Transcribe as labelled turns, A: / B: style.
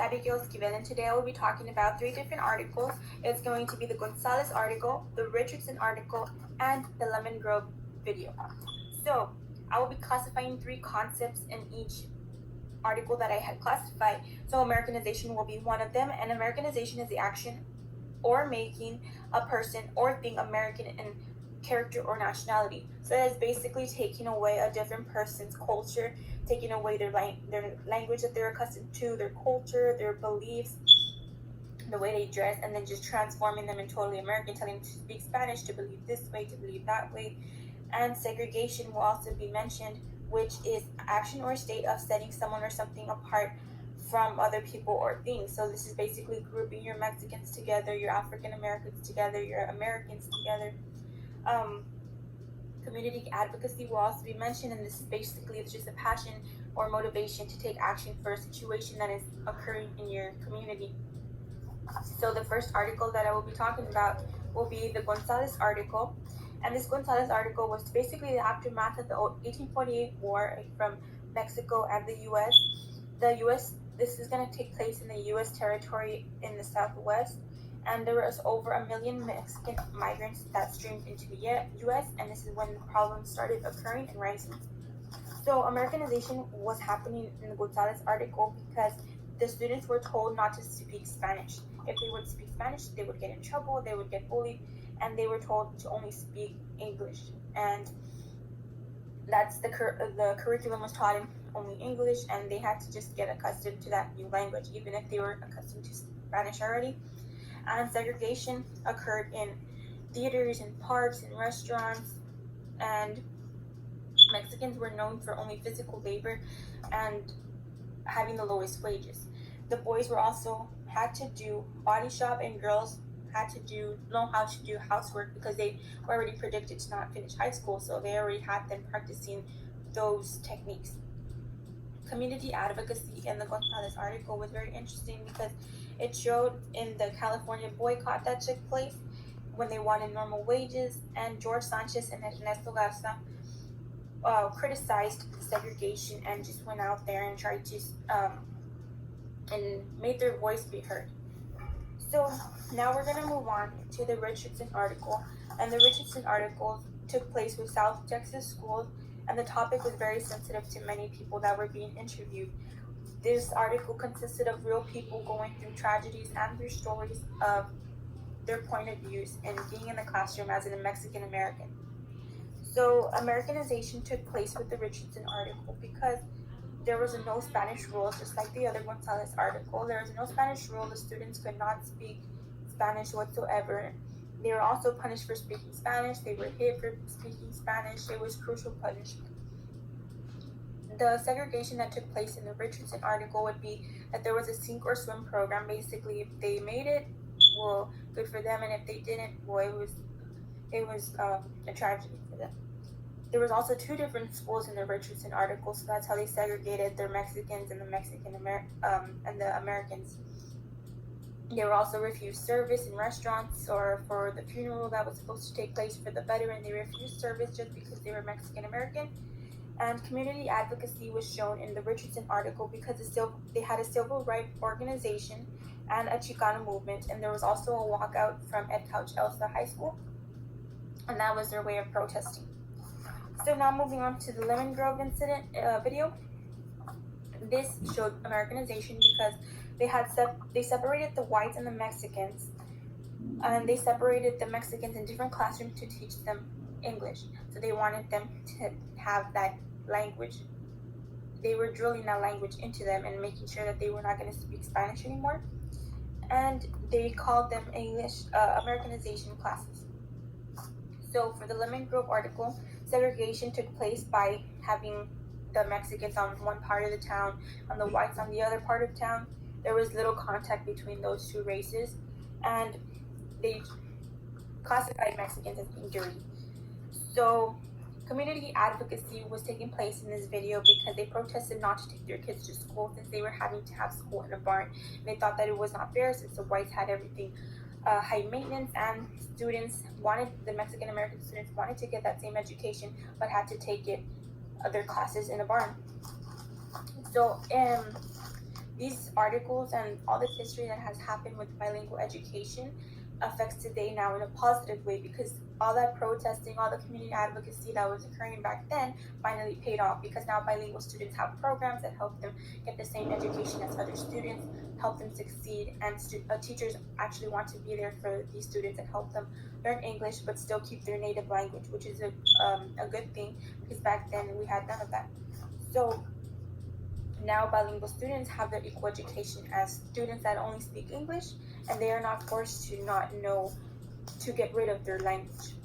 A: Abigail Esquivel, and today I will be talking about 3 different articles. It's going to be the Gonzalez article, the Richardson article, and the Lemon Grove video. So I will be classifying 3 concepts in each article that I had classified. So Americanization will be one of them, and Americanization is the action or making a person or thing American in character or nationality. So that is basically taking away a different person's culture, taking away their language that they're accustomed to, their culture, their beliefs, the way they dress, and then just transforming them in totally American, telling them to speak Spanish, to believe this way, to believe that way. And segregation will also be mentioned, which is action or state of setting someone or something apart from other people or things. So this is basically grouping your Mexicans together, your African Americans together, your Americans together. Community advocacy will also be mentioned, and this is basically just a passion or motivation to take action for a situation that is occurring in your community. So the first article that I will be talking about will be the Gonzalez article, and this Gonzalez article was basically the aftermath of the 1848 war from Mexico and the U.S. This is going to take place in the U.S. territory in the Southwest, and there was over 1 million Mexican migrants that streamed into the U.S., and this is when the problems started occurring and rising. So Americanization was happening in the Gonzalez article because the students were told not to speak Spanish. If they would speak Spanish, they would get in trouble, they would get bullied, and they were told to only speak English. And that's the curriculum was taught in only English, and they had to just get accustomed to that new language, even if they were accustomed to Spanish already. And segregation occurred in theaters and parks and restaurants, and Mexicans were known for only physical labor and having the lowest wages. The boys were also had to do body shop, and girls had to know how to do housework because they were already predicted to not finish high school, so they already had them practicing those techniques. Community advocacy in the Gonzalez article was very interesting because it showed in the California boycott that took place when they wanted normal wages, and George Sanchez and Ernesto Garza criticized segregation and just went out there and tried to and made their voice be heard. So now we're going to move on to the Richardson article, and the Richardson article took place with South Texas schools, and the topic was very sensitive to many people that were being interviewed. This article consisted of real people going through tragedies and their stories of their point of views and being in the classroom as a Mexican American. So Americanization took place with the Richardson article because there was no Spanish rules, just like the other Gonzalez article. There was no Spanish rule. The students could not speak Spanish whatsoever. They were also punished for speaking Spanish. They were hit for speaking Spanish. It was crucial punishment. The segregation that took place in the Richardson article would be that there was a sink or swim program. Basically, if they made it, well, good for them, and if they didn't, well, it was a tragedy for them. There was also 2 different schools in the Richardson article, so that's how they segregated their Mexicans and the Americans. They were also refused service in restaurants or for the funeral that was supposed to take place for the veteran. They refused service just because they were Mexican American. And community advocacy was shown in the Richardson article because they had a civil rights organization and a Chicano movement, and there was also a walkout from Ed Couch Elsa High School, and that was their way of protesting. So now moving on to the Lemon Grove incident video. This showed Americanization because they separated the whites and the Mexicans, and they separated the Mexicans in different classrooms to teach them English. So they wanted them to have that language. They were drilling that language into them and making sure that they were not going to speak Spanish anymore. And they called them Americanization classes. So for the Lemon Grove article, segregation took place by having the Mexicans on one part of the town and the whites on the other part of town. There was little contact between those 2 races, and they classified Mexicans as being dirty. So community advocacy was taking place in this video because they protested not to take their kids to school since they were having to have school in a barn. And they thought that it was not fair since the whites had everything high maintenance, and the Mexican American students wanted to get that same education but had to take their classes in a barn. So These articles and all this history that has happened with bilingual education affects today now in a positive way, because all that protesting, all the community advocacy that was occurring back then finally paid off, because now bilingual students have programs that help them get the same education as other students, help them succeed, and teachers actually want to be there for these students and help them learn English but still keep their native language, which is a good thing, because back then we had none of that. So now bilingual students have their equal education as students that only speak English, and they are not forced to not know, to get rid of their language.